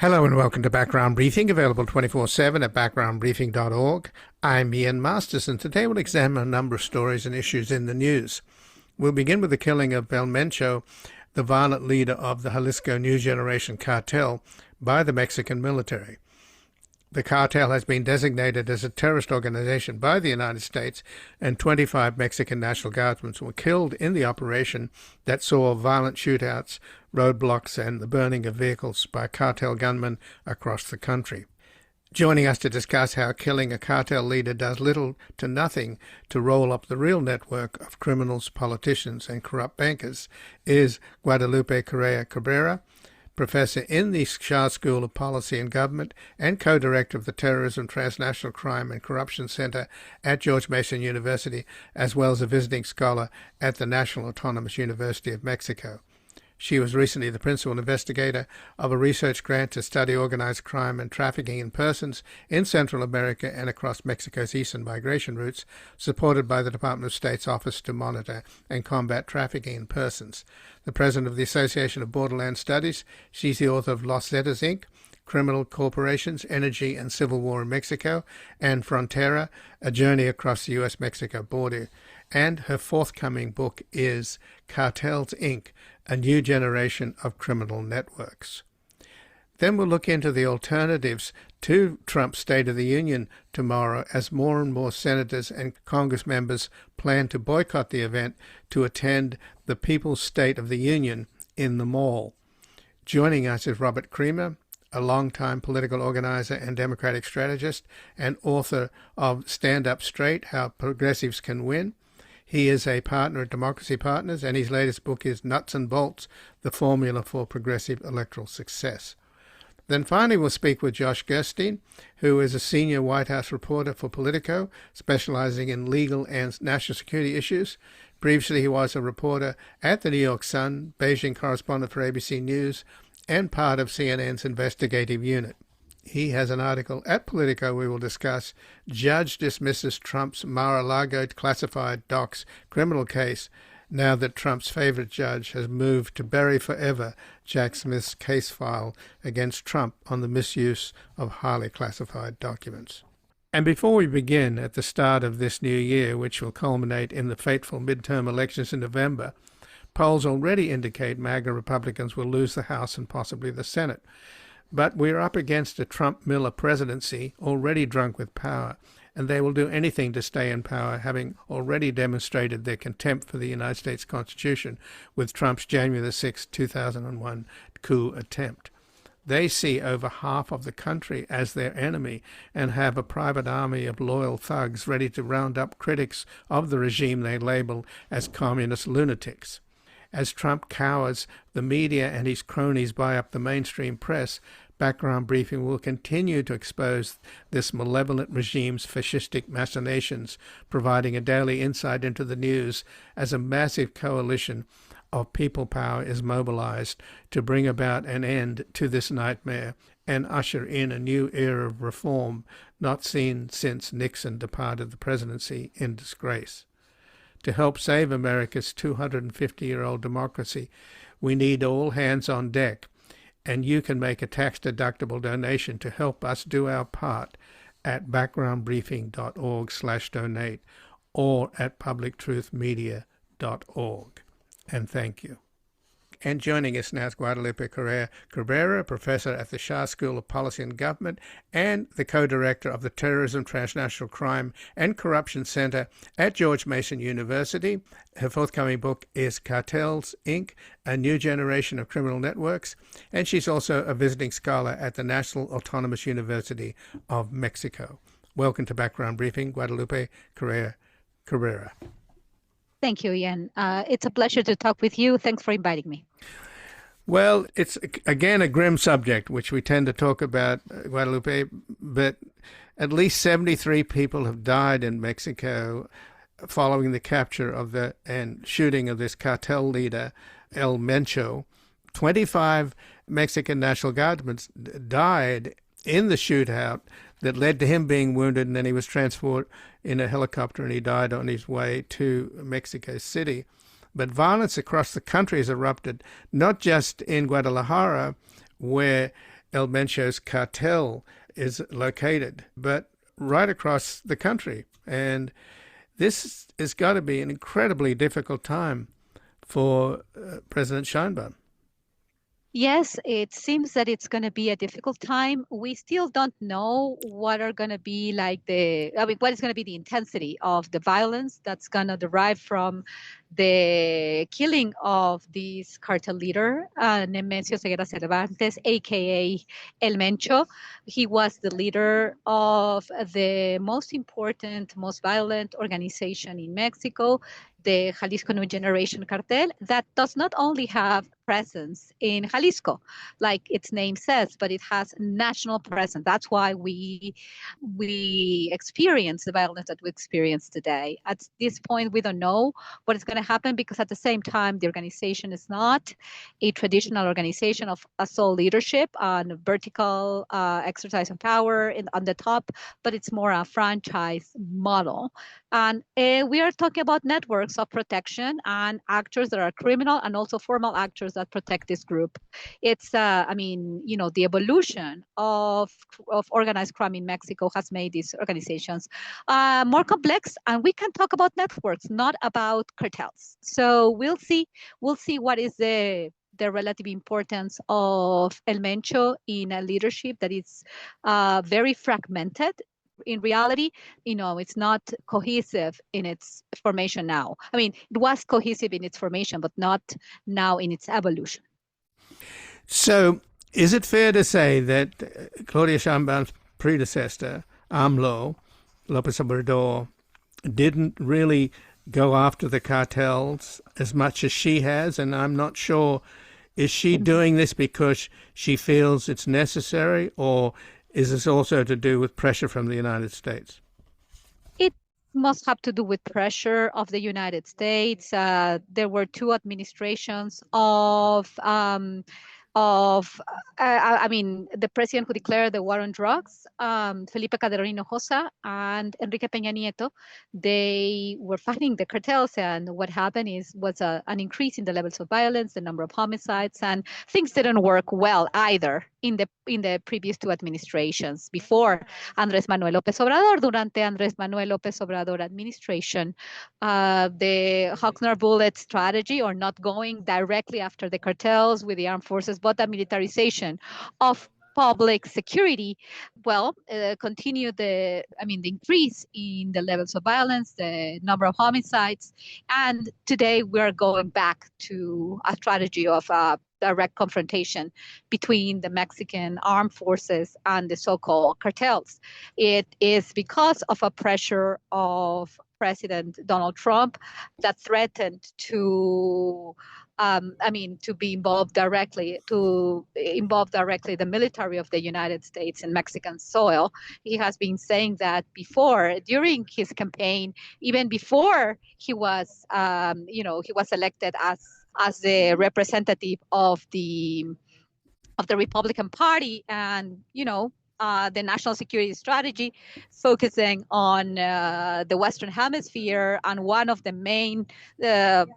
Hello and welcome to Background Briefing, available 24/7 at backgroundbriefing.org. I'm Ian Masters, and today we'll examine a number of stories and issues in the news. We'll begin with the killing of El Mencho, the violent leader of the Jalisco New Generation cartel, by the Mexican military. The cartel has been designated as a terrorist organization by the United States, and 25 Mexican National Guardsmen were killed in the operation that saw violent shootouts, roadblocks, and the burning of vehicles by cartel gunmen across the country. Joining us to discuss how killing a cartel leader does little to nothing to roll up the real network of criminals, politicians, and corrupt bankers is Guadalupe Correa-Cabrera, professor in the Shah School of Policy and Government and co-director of the Terrorism, Transnational Crime and Corruption Center at George Mason University, as well as a visiting scholar at the National Autonomous University of Mexico. She was recently the principal investigator of a research grant to study organized crime and trafficking in persons in Central America and across Mexico's eastern migration routes, supported by the Department of State's Office to Monitor and Combat Trafficking in Persons. The president of the Association of Borderland Studies, she's the author of Los Zetas, Inc., Criminal Corporations, Energy and Civil War in Mexico, and Frontera, A Journey Across the U.S.-Mexico Border. And her forthcoming book is Cartels, Inc., A New Generation of Criminal Networks. Then we'll look into the alternatives to Trump's State of the Union tomorrow, as more and more senators and Congress members plan to boycott the event to attend the People's State of the Union in the mall. Joining us is Robert Creamer, a longtime political organizer and Democratic strategist and author of Stand Up Straight, How Progressives Can Win. He is a partner at Democracy Partners, and his latest book is Nuts and Bolts, The Formula for Progressive Electoral Success. Then finally we'll speak with Josh Gerstein, who is a senior White House reporter for Politico, specializing in legal and national security issues. Previously he was a reporter at the New York Sun, Beijing correspondent for ABC News, and part of CNN's investigative unit. He has an article at Politico we will discuss. Judge dismisses Trump's Mar-a-Lago classified docs criminal case now that Trump's favorite judge has moved to bury forever Jack Smith's case file against Trump on the misuse of highly classified documents. And before we begin at the start of this new year, which will culminate in the fateful midterm elections in November, polls already indicate MAGA Republicans will lose the House and possibly the Senate. But we're up against a Trump-Miller presidency already drunk with power, and they will do anything to stay in power, having already demonstrated their contempt for the United States Constitution with Trump's January 6, 2001 coup attempt. They see over half of the country as their enemy and have a private army of loyal thugs ready to round up critics of the regime they label as communist lunatics. As Trump cowers, the media and his cronies buy up the mainstream press, Background Briefing will continue to expose this malevolent regime's fascistic machinations, providing a daily insight into the news as a massive coalition of people power is mobilized to bring about an end to this nightmare and usher in a new era of reform not seen since Nixon departed the presidency in disgrace. To help save America's 250-year-old democracy, we need all hands on deck, and you can make a tax-deductible donation to help us do our part at backgroundbriefing.org/donate or at publictruthmedia.org. And thank you. And joining us now is Guadalupe Correa-Cabrera, professor at the Shah School of Policy and Government and the co-director of the Terrorism, Transnational Crime and Corruption Center at George Mason University. Her forthcoming book is Cartels, Inc., A New Generation of Criminal Networks, and she's also a visiting scholar at the National Autonomous University of Mexico. Welcome to Background Briefing, Guadalupe Correa-Cabrera. Thank you, Ian. It's a pleasure to talk with you. Thanks for inviting me. Well, it's, again, a grim subject, which we tend to talk about, Guadalupe, but at least 73 people have died in Mexico following the capture of and shooting of this cartel leader, El Mencho. 25 Mexican National Guardsmen died in the shootout that led to him being wounded, and then he was transported in a helicopter and he died on his way to Mexico City. But violence across the country has erupted, not just in Guadalajara, where El Mencho's cartel is located, but right across the country. And this has got to be an incredibly difficult time for President Sheinbaum. Yes, it seems that it's going to be a difficult time. We still don't know what are going to be what is going to be the intensity of the violence that's going to derive from the killing of this cartel leader, Nemesio Ceguera Cervantes, aka El Mencho. He was the leader of the most important, most violent organization in Mexico, the Jalisco New Generation Cartel, that does not only have presence in Jalisco, like its name says, but it has national presence. That's why we experience the violence that we experience today. At this point, we don't know what is going to happen because at the same time, the organization is not a traditional organization of a sole leadership and vertical exercise of power on the top, but it's more a franchise model. And we are talking about networks of protection and actors that are criminal and also formal actors that protect this group. It's, the evolution of organized crime in Mexico has made these organizations more complex, and we can talk about networks, not about cartels. So we'll see what is the relative importance of El Mencho in a leadership that is very fragmented. In reality, it's not cohesive in its formation now. I mean, it was cohesive in its formation, but not now in its evolution. So is it fair to say that Claudia Sheinbaum's predecessor, AMLO, López Obrador, didn't really go after the cartels as much as she has? And I'm not sure, is she doing this because she feels it's necessary, or is this also to do with pressure from the United States? It must have to do with pressure of the United States. There were two administrations the president who declared the war on drugs, Felipe Calderón Hinojosa and Enrique Peña Nieto. They were fighting the cartels, and what happened was an increase in the levels of violence, the number of homicides, and things didn't work well either in the previous two administrations before Andrés Manuel López Obrador. Durante Andrés Manuel López Obrador administration, the Hawksner bullet strategy, or not going directly after the cartels with the armed forces, but the militarization of public security, continued the increase in the levels of violence, the number of homicides, and today we are going back to a strategy of direct confrontation between the Mexican armed forces and the so-called cartels. It is because of a pressure of President Donald Trump that threatened to involve directly the military of the United States in Mexican soil. He has been saying that before, during his campaign, even before he was elected as the representative of the Republican Party, and the national security strategy focusing on the Western Hemisphere, and one of the main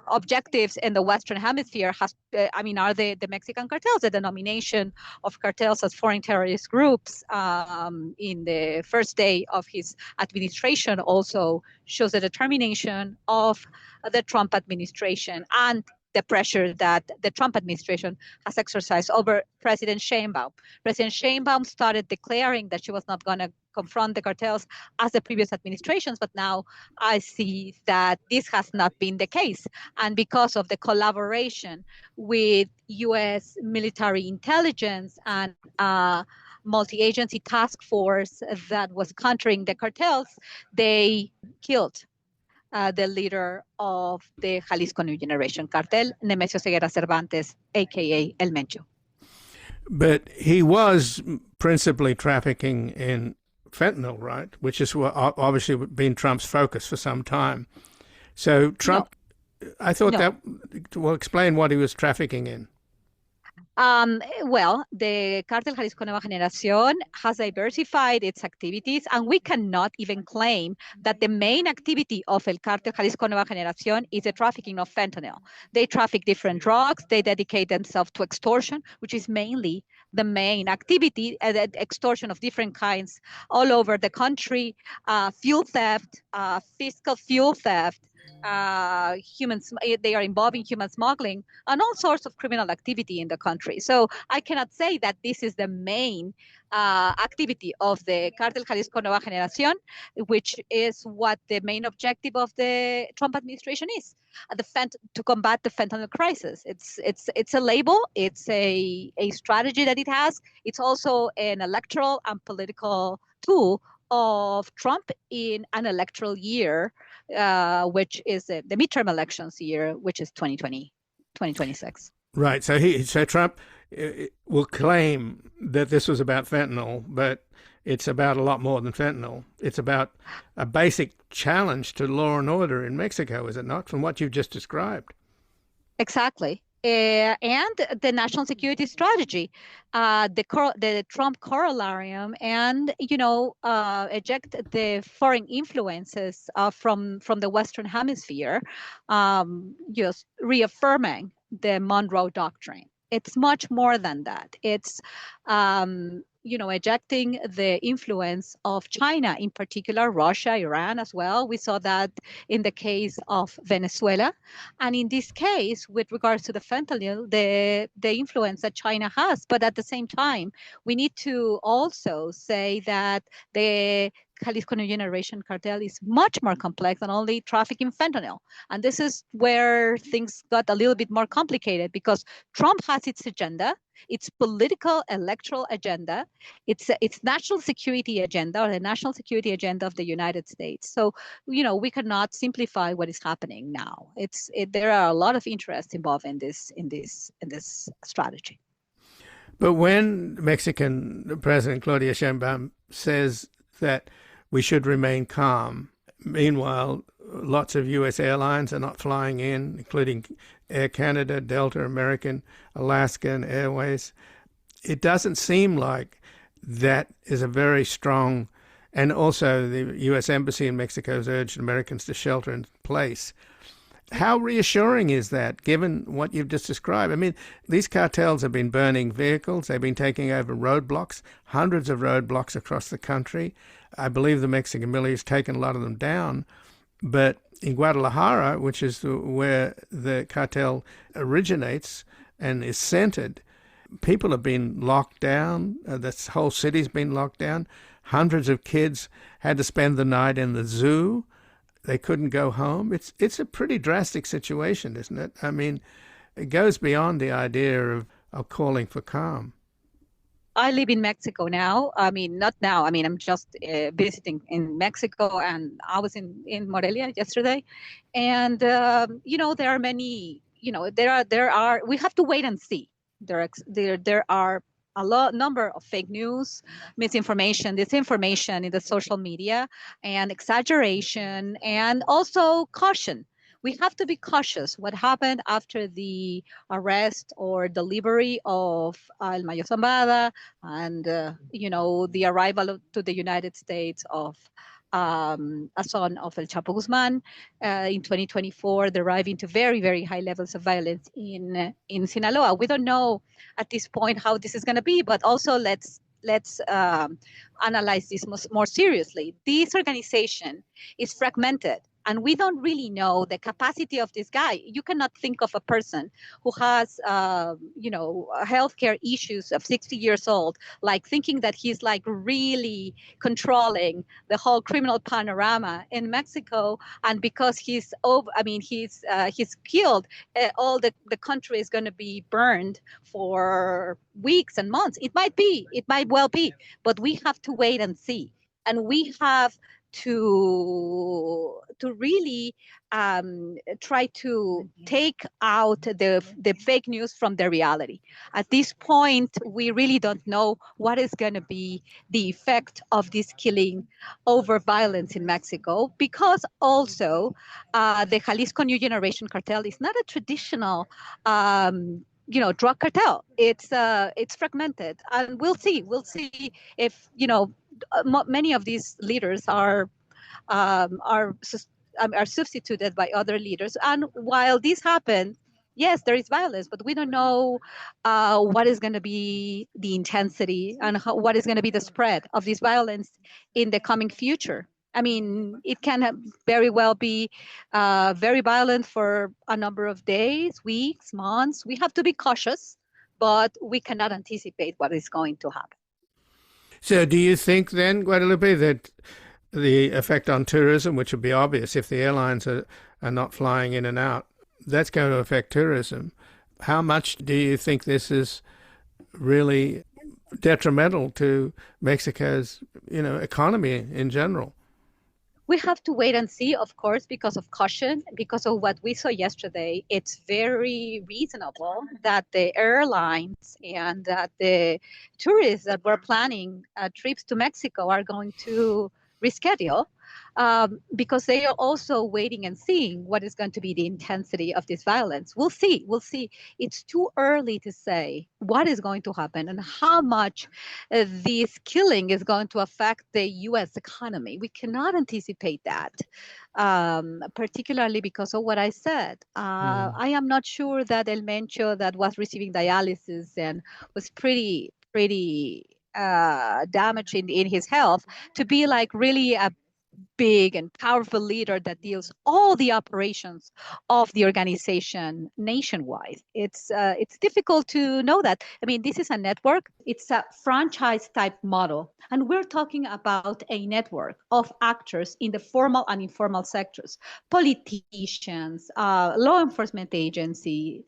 objectives in the Western Hemisphere are the Mexican cartels. The denomination of cartels as foreign terrorist groups in the first day of his administration also shows the determination of the Trump administration and the pressure that the Trump administration has exercised over President Sheinbaum. President Sheinbaum started declaring that she was not going to confront the cartels as the previous administrations, but now I see that this has not been the case. And because of the collaboration with U.S. military intelligence and multi-agency task force that was countering the cartels, they killed the leader of the Jalisco New Generation Cartel, Nemesio Ceguera Cervantes, a.k.a. El Mencho. But he was principally trafficking in fentanyl, right? Which is obviously been Trump's focus for some time. So Trump, I thought that will explain what he was trafficking in. Well, the Cartel Jalisco Nueva Generación has diversified its activities, and we cannot even claim that the main activity of El Cartel Jalisco Nueva Generación is the trafficking of fentanyl. They traffic different drugs. They dedicate themselves to extortion, which is mainly the main activity, extortion of different kinds all over the country, fuel theft, fiscal fuel theft, they are involved in human smuggling and all sorts of criminal activity in the country. So I cannot say that this is the main activity of the Cartel Jalisco Nueva Generación, which is what the main objective of the Trump administration is, to combat the fentanyl crisis. It's a label, it's a strategy that it has. It's also an electoral and political tool of Trump in an electoral year, which is the midterm elections year, which is 2026. Right. So Trump will claim that this was about fentanyl, but it's about a lot more than fentanyl. It's about a basic challenge to law and order in Mexico, is it not, from what you've just described? Exactly. And the national security strategy, the Trump corollarium, and eject the foreign influences from the Western Hemisphere, just reaffirming the Monroe Doctrine. It's much more than that. It's ejecting the influence of China, in particular Russia, Iran as well. We saw that in the case of Venezuela. And in this case, with regards to the fentanyl, the influence that China has. But at the same time, we need to also say that the Jalisco New Generation cartel is much more complex than only trafficking fentanyl. And this is where things got a little bit more complicated, because Trump has its agenda, its political electoral agenda, its national security agenda, or the national security agenda of the United States. So, we cannot simplify what is happening now. There are a lot of interests involved in this strategy. But when Mexican President Claudia Sheinbaum says that we should remain calm, meanwhile, lots of U.S. airlines are not flying in, including Air Canada, Delta, American, Alaskan Airways. It doesn't seem like that is a very strong, and also the U.S. Embassy in Mexico has urged Americans to shelter in place. How reassuring is that, given what you've just described? I mean, these cartels have been burning vehicles. They've been taking over roadblocks, hundreds of roadblocks across the country. I believe the Mexican military has taken a lot of them down. But in Guadalajara, which is where the cartel originates and is centered, people have been locked down. The whole city's been locked down. Hundreds of kids had to spend the night in the zoo. They couldn't go home. It's a pretty drastic situation, isn't it? I mean, it goes beyond the idea of calling for calm. I live in Mexico now. I mean, not now. I mean, I'm just visiting in Mexico, and I was in Morelia yesterday. And, there are many, there are, we have to wait and see. There are a number of fake news, misinformation, disinformation in the social media, and exaggeration, and also caution. We have to be cautious. What happened after the arrest or delivery of El Mayo Zambada and, the arrival to the United States of a son of El Chapo Guzman in 2024, deriving to very, very high levels of violence in Sinaloa. We don't know at this point how this is going to be, but also let's analyze this more seriously. This organization is fragmented, and we don't really know the capacity of this guy. You cannot think of a person who has, healthcare issues of 60 years old, like thinking that he's like really controlling the whole criminal panorama in Mexico. And because he's killed, all the country is going to be burned for weeks and months. It might well be, but we have to wait and see. And we have to really try to take out the fake news from the reality. At this point, we really don't know what is going to be the effect of this killing over violence in Mexico, because also the Jalisco New Generation cartel is not a traditional drug cartel. It's fragmented, and we'll see if many of these leaders um, are sus- are substituted by other leaders. And while this happens, yes, there is violence, but we don't know what is going to be the intensity and what is going to be the spread of this violence in the coming future. I mean, it can very well be very violent for a number of days, weeks, months. We have to be cautious, but we cannot anticipate what is going to happen. So do you think then, Guadalupe, that the effect on tourism, which would be obvious if the airlines are not flying in and out, that's going to affect tourism? How much do you think this is really detrimental to Mexico's, economy in general? We have to wait and see, of course, because of caution, because of what we saw yesterday. It's very reasonable that the airlines and that the tourists that were planning trips to Mexico are going to reschedule, because they are also waiting and seeing what is going to be the intensity of this violence. We'll see. We'll see. It's too early to say what is going to happen and how much this killing is going to affect the U.S. economy. We cannot anticipate that, particularly because of what I said. I am not sure that El Mencho, that was receiving dialysis and was pretty damaged in his health, to be like really a big and powerful leader that deals all the operations of the organization nationwide. It's difficult to know that. I mean, this is a network. It's a franchise type model, and we're talking about a network of actors in the formal and informal sectors: politicians, law enforcement agencies,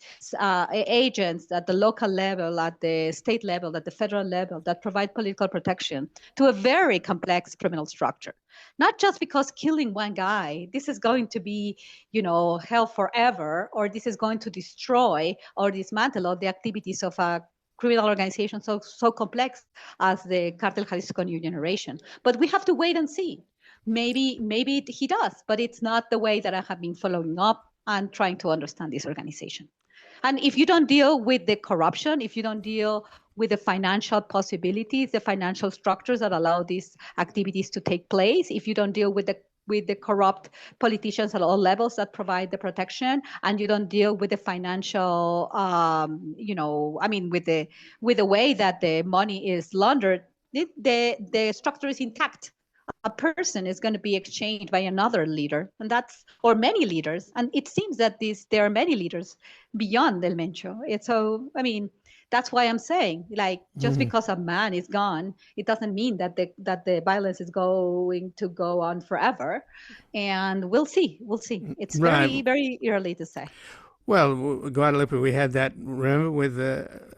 agents at the local level, at the state level, at the federal level, that provide political protection to a very complex criminal structure. Not just because killing one guy, this is going to be, hell forever, or this is going to destroy or dismantle all the activities of a criminal organization so complex as the Cartel Jalisco New Generation. But we have to wait and see. Maybe he does, but it's not the way that I have been following up and trying to understand this organization. And if you don't deal with the corruption, if you don't deal with the financial possibilities, the financial structures that allow these activities to take place, if you don't deal with the corrupt politicians at all levels that provide the protection, and you don't deal with the financial, with the way that the money is laundered, the structure is intact. A person is going to be exchanged by another leader, or many leaders. And it seems that there are many leaders beyond El Mencho. That's why I'm saying, just because a man is gone, it doesn't mean that the violence is going to go on forever. And we'll see. It's very, very early to say. Well, Guadalupe, we had that, remember, with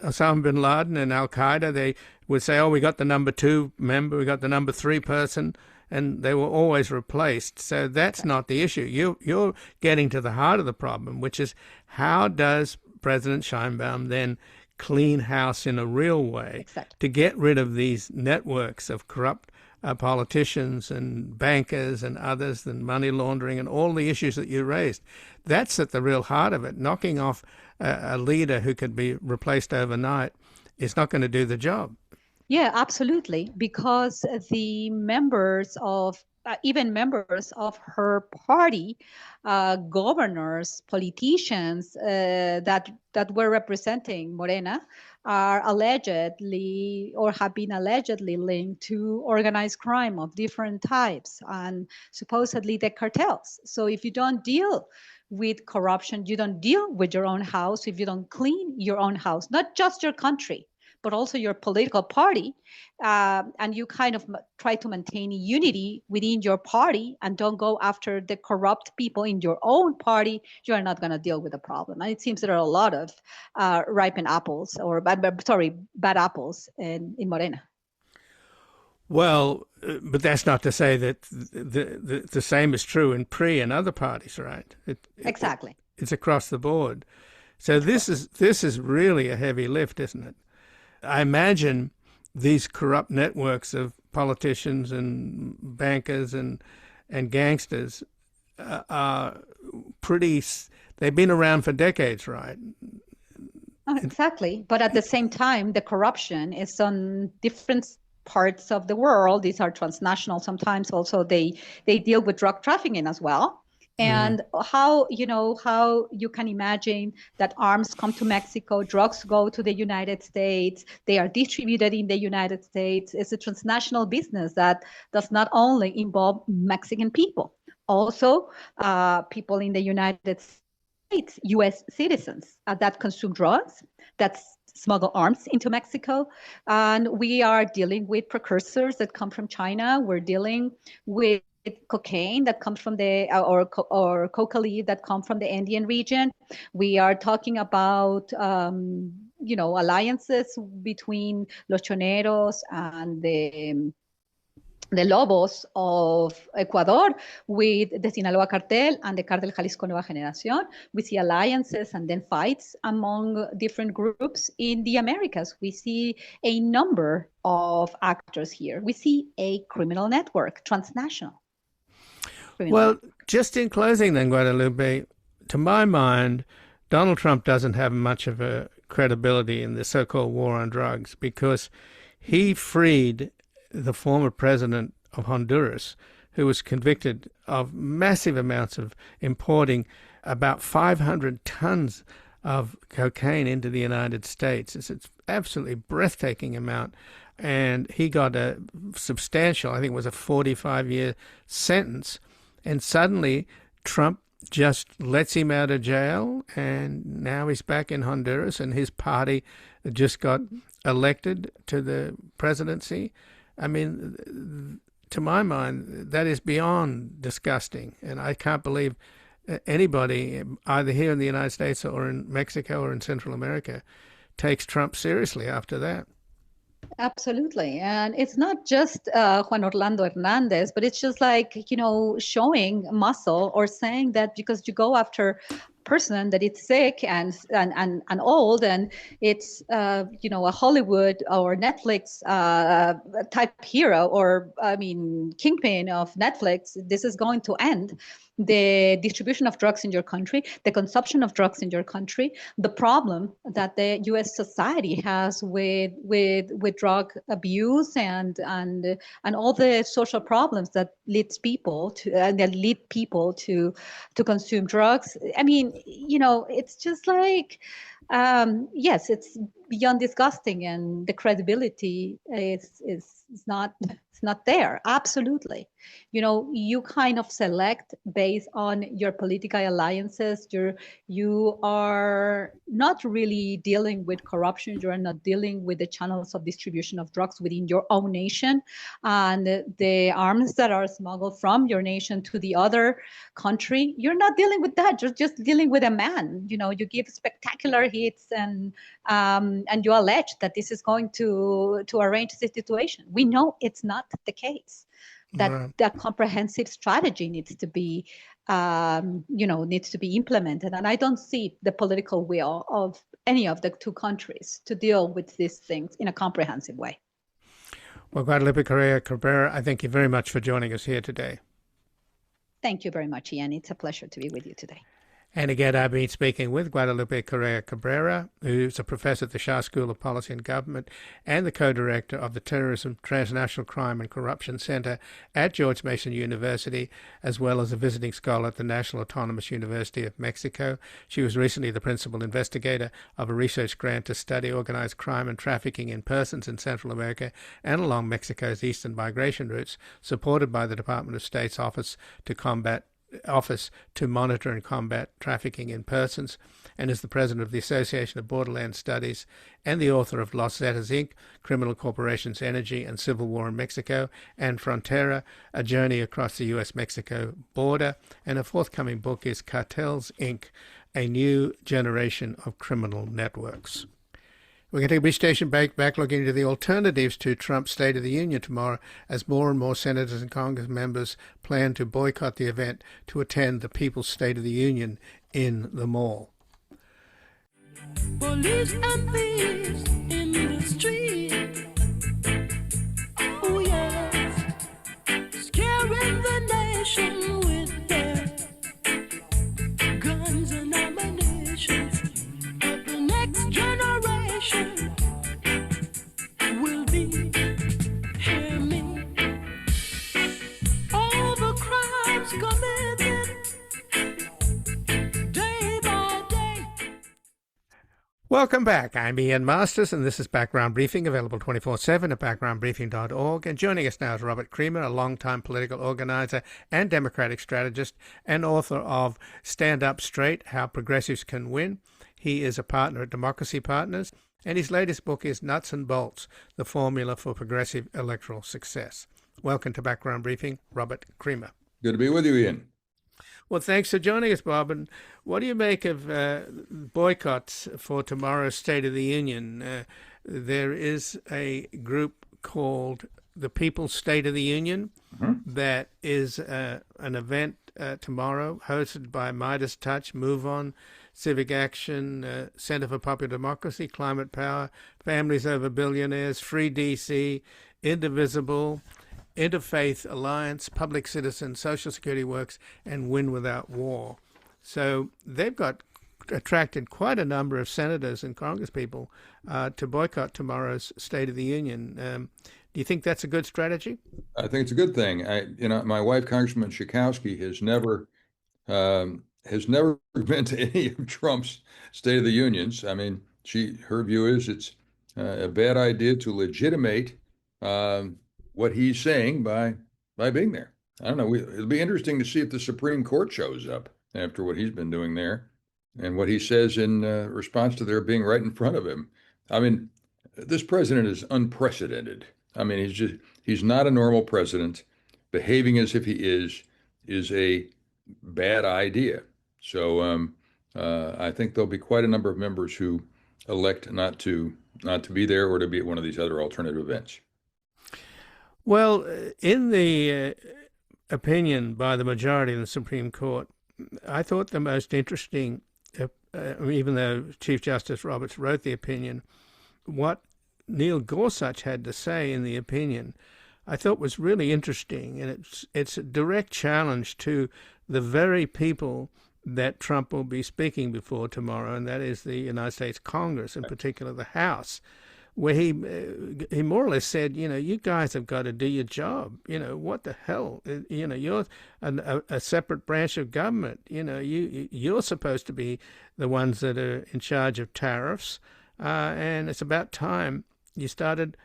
Osama bin Laden and Al-Qaeda. They would say, we got the number 2 member, we got the number 3 person, and they were always replaced. So that's not the issue. You're getting to the heart of the problem, which is, how does President Sheinbaum then clean house in a real way to get rid of these networks of corrupt politicians and bankers and others, and money laundering and all the issues that you raised? That's at the real heart of it. Knocking off a leader who could be replaced overnight is not going to do the job. Yeah, absolutely. Because the members of even members of her party, governors, politicians that were representing Morena, are allegedly or have been allegedly linked to organized crime of different types and supposedly the cartels. So if you don't deal with corruption, you don't deal with your own house, if you don't clean your own house, not just your country, but also your political party, and you kind of try to maintain unity within your party and don't go after the corrupt people in your own party, you are not going to deal with the problem. And it seems there are a lot of ripened apples, or bad apples in Morena. Well, but that's not to say that the same is true in PRI and other parties, right? Exactly. It's across the board. So this is really a heavy lift, isn't it? I imagine these corrupt networks of politicians and bankers and gangsters are they've been around for decades, right? Exactly. But at the same time, the corruption is on different parts of the world. These are transnational. Sometimes also they deal with drug trafficking as well. And how you can imagine that arms come to Mexico, drugs go to the United States, they are distributed in the United States. It's a transnational business that does not only involve Mexican people, also people in the United States, U.S. citizens that consume drugs, that smuggle arms into Mexico. And we are dealing with precursors that come from China. We're dealing with cocaine that comes from the or coca leaf that come from the Andean region. We are talking about alliances between los choneros and the Lobos of Ecuador with the Sinaloa cartel and the Cartel Jalisco Nueva Generación. We see alliances and then fights among different groups in the Americas. We see a number of actors here. We see a criminal network, transnational. Well, just in closing then, Guadalupe, to my mind, Donald Trump doesn't have much of a credibility in the so-called war on drugs because he freed the former president of Honduras, who was convicted of massive amounts of importing about 500 tons of cocaine into the United States. It's an absolutely breathtaking amount. And he got a substantial, I think it was a 45-year sentence. And suddenly Trump just lets him out of jail, and now he's back in Honduras, and his party just got elected to the presidency. I mean, to my mind, that is beyond disgusting. And I can't believe anybody, either here in the United States or in Mexico or in Central America, takes Trump seriously after that. Absolutely. And it's not just Juan Orlando Hernandez, but it's just like, showing muscle or saying that because you go after person that it's sick and old and it's a Hollywood or Netflix type hero or kingpin of Netflix, this is going to end the distribution of drugs in your country, the consumption of drugs in your country, the problem that the U.S. society has with drug abuse and all the social problems that lead people to consume drugs. I mean, it's just like, yes, it's beyond disgusting, and the credibility is not there. Absolutely. You kind of select based on your political alliances. You are not really dealing with corruption. You are not dealing with the channels of distribution of drugs within your own nation and the arms that are smuggled from your nation to the other country. You're not dealing with that. You're just dealing with a man. You give spectacular hits and you allege that this is going to arrange the situation. We know it's not the case. That comprehensive strategy needs to be implemented. And I don't see the political will of any of the two countries to deal with these things in a comprehensive way. Well, Guadalupe Correa-Cabrera, I thank you very much for joining us here today. Thank you very much, Ian. It's a pleasure to be with you today. And again, I've been speaking with Guadalupe Correa-Cabrera, who's a professor at the Shah School of Policy and Government and the co-director of the Terrorism, Transnational Crime and Corruption Center at George Mason University, as well as a visiting scholar at the National Autonomous University of Mexico. She was recently the principal investigator of a research grant to study organized crime and trafficking in persons in Central America and along Mexico's eastern migration routes, supported by the Department of State's Office to Monitor and Combat Trafficking in Persons, and is the president of the Association of Borderland Studies and the author of Los Zetas, Inc., Criminal Corporations, Energy and Civil War in Mexico, and Frontera, A Journey Across the U.S.-Mexico Border. And a forthcoming book is Cartels, Inc., A New Generation of Criminal Networks. We're going to take a brief station break, back looking into the alternatives to Trump's State of the Union tomorrow as more and more senators and Congress members plan to boycott the event to attend the People's State of the Union in the mall. Police and thieves in the street. Oh yes, scaring the nation with their guns and ammunition. But the next generation Welcome back. I'm Ian Masters, and this is Background Briefing, available 24/7 at backgroundbriefing.org. And joining us now is Robert Creamer, a longtime political organizer and Democratic strategist, and author of Stand Up Straight, How Progressives Can Win. He is a partner at Democracy Partners, and his latest book is Nuts and Bolts, The Formula for Progressive Electoral Success. Welcome to Background Briefing, Robert Creamer. Good to be with you, Ian. Well, thanks for joining us, Bob. And what do you make of boycotts for tomorrow's State of the Union? There is a group called the People's State of the Union that is an event tomorrow hosted by Midas Touch, Move On, Civic Action, Center for Popular Democracy, Climate Power, Families Over Billionaires, Free DC, Indivisible, Interfaith Alliance, Public Citizen, Social Security Works, and Win Without War. So they've attracted quite a number of senators and congresspeople to boycott tomorrow's State of the Union. Do you think that's a good strategy? I think it's a good thing. My wife, Congressman Schakowsky, has never been to any of Trump's State of the Unions. I mean, her view is it's a bad idea to legitimate what he's saying by being there. I don't know. It'll be interesting to see if the Supreme Court shows up after what he's been doing there and what he says in response to their being right in front of him. I mean, this president is unprecedented. I mean, he's not a normal president. Behaving as if he is a bad idea. So I think there'll be quite a number of members who elect not to be there or to be at one of these other alternative events. Well, in the opinion by the majority in the Supreme Court, I thought the most interesting, even though Chief Justice Roberts wrote the opinion, what Neil Gorsuch had to say in the opinion, I thought was really interesting. And it's a direct challenge to the very people that Trump will be speaking before tomorrow, and that is the United States Congress, in particular the House, where he more or less said, you guys have got to do your job. What the hell? You're a separate branch of government. You're supposed to be the ones that are in charge of tariffs, and it's about time you started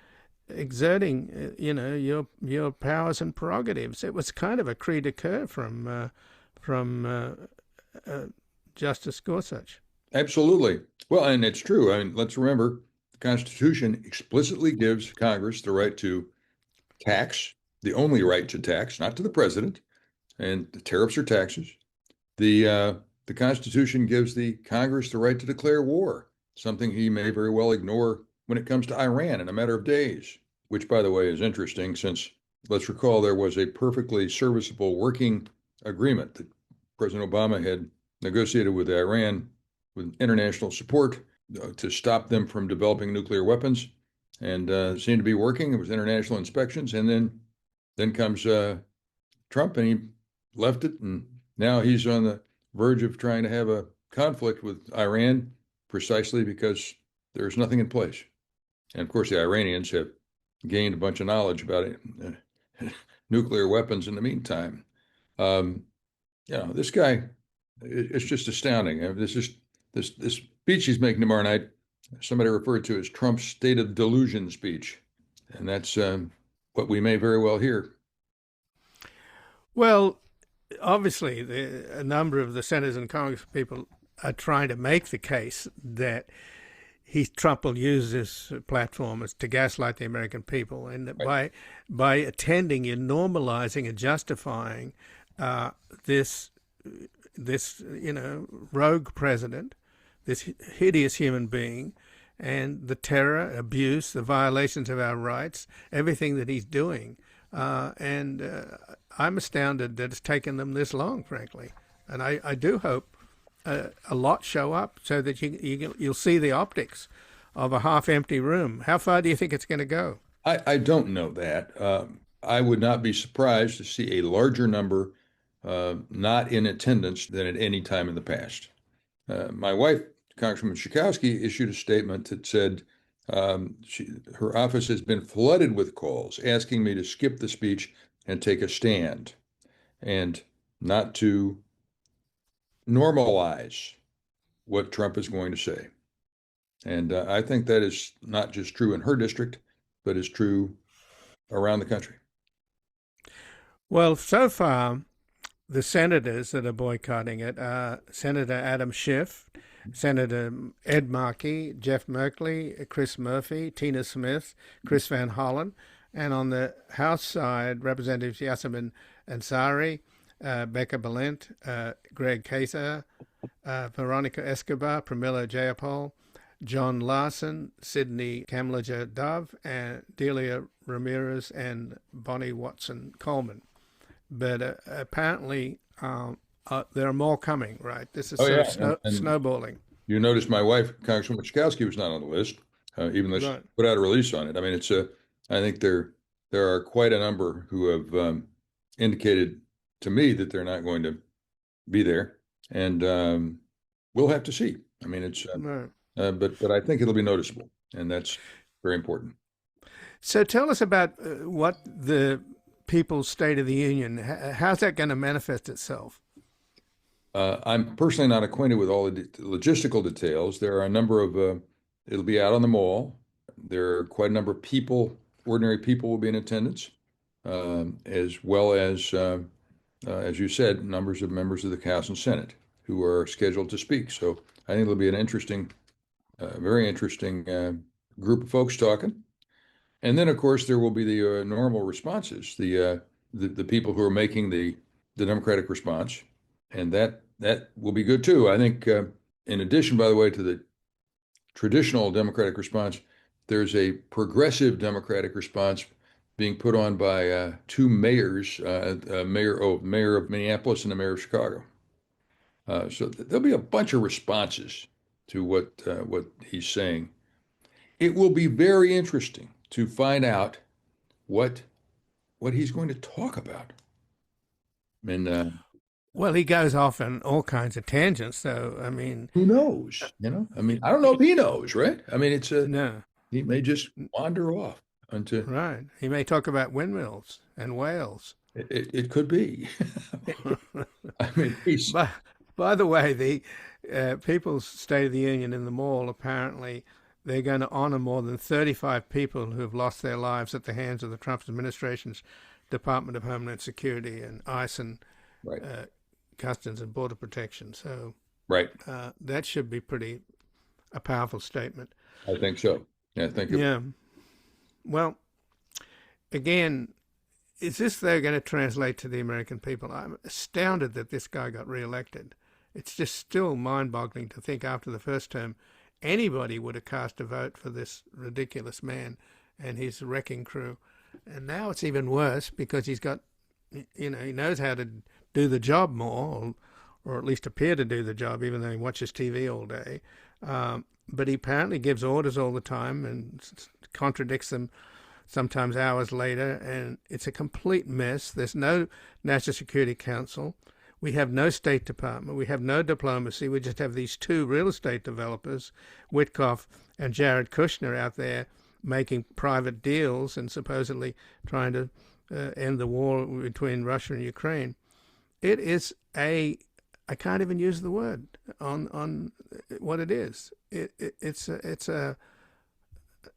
exerting, your powers and prerogatives. It was kind of a cri de coeur from Justice Gorsuch. Absolutely. Well, and it's true. I mean, let's remember, the Constitution explicitly gives Congress the right to tax, the only right to tax, not to the president, and the tariffs are taxes. The Constitution gives the Congress the right to declare war, something he may very well ignore when it comes to Iran in a matter of days, which, by the way, is interesting since, let's recall, there was a perfectly serviceable working agreement that President Obama had negotiated with Iran with international support to stop them from developing nuclear weapons, and seemed to be working. It was international inspections, and then comes Trump, and he left it, and now he's on the verge of trying to have a conflict with Iran precisely because there's nothing in place. And of course, the Iranians have gained a bunch of knowledge about nuclear weapons in the meantime. This guy, it's just astounding. This speech he's making tomorrow night, somebody referred to as Trump's State of Delusion speech. And that's what we may very well hear. Well, obviously, a number of the senators and Congress people are trying to make the case that Trump will use this platform as to gaslight the American people, and that Right. by attending, you're normalizing and justifying this rogue president, this hideous human being, and the terror, abuse, the violations of our rights, everything that he's doing. And I'm astounded that it's taken them this long, frankly. And I do hope a lot show up so that you'll see the optics of a half-empty room. How far do you think it's going to go? I don't know that. I would not be surprised to see a larger number not in attendance than at any time in the past. My wife, Congresswoman Schakowsky, issued a statement that said her office has been flooded with calls asking me to skip the speech and take a stand and not to normalize what Trump is going to say. And I think that is not just true in her district, but is true around the country. Well, so far, the senators that are boycotting it are Senator Adam Schiff, Senator Ed Markey, Jeff Merkley, Chris Murphy, Tina Smith, Chris Van Hollen, and on the House side, Representatives Yasemin Ansari, Becca Balint, Greg Kayser, Veronica Escobar, Pramila Jayapal, John Larson, Sydney Kamlaja Dove, and Delia Ramirez, and Bonnie Watson Coleman. But apparently there are more coming, right? This is Oh, sort yeah. of snowballing. You notice my wife, Congresswoman Chakowski, was not on the list, even though she put out a release on it. I mean, I think there are quite a number who have indicated to me that they're not going to be there, and we'll have to see. I mean, but I think it'll be noticeable, and that's very important. So tell us about what the People's State of the Union, how's that going to manifest itself? I'm personally not acquainted with all the logistical details. There are a number of, it'll be out on the mall. There are quite a number of people, ordinary people will be in attendance, as well as you said, numbers of members of the House and Senate who are scheduled to speak. So I think it'll be an interesting, very interesting group of folks talking. And then, of course, there will be the normal responses, the people who are making the Democratic response, and that will be good too. I think, in addition, by the way, to the traditional Democratic response, there's a progressive Democratic response being put on by two mayors, mayor of Minneapolis and the mayor of Chicago. So there'll be a bunch of responses to what he's saying. It will be very interesting to find out what he's going to talk about. And well, he goes off on all kinds of tangents, though. I mean, who knows? I mean, I don't know if he knows, right? I mean, no. He may just wander off onto. Right. He may talk about windmills and whales. It could be. I mean, by the way, the People's State of the Union in the mall, apparently they're going to honor more than 35 people who have lost their lives at the hands of the Trump administration's Department of Homeland Security and ICE and Customs and Border Protection. So that should be a powerful statement. I think so. Yeah, thank you. Yeah. Well, again, is this though going to translate to the American people? I'm astounded that this guy got reelected. It's just still mind-boggling to think after the first term anybody would have cast a vote for this ridiculous man and his wrecking crew. And now it's even worse because he's got, he knows how to do the job more, or at least appear to do the job, even though he watches TV all day. But he apparently gives orders all the time and contradicts them sometimes hours later, and it's a complete mess. There's no National Security Council. We have no State Department. We have no diplomacy. We just have these two real estate developers, Witkoff and Jared Kushner, out there making private deals and supposedly trying to end the war between Russia and Ukraine. It is I can't even use the word on what it is. It's a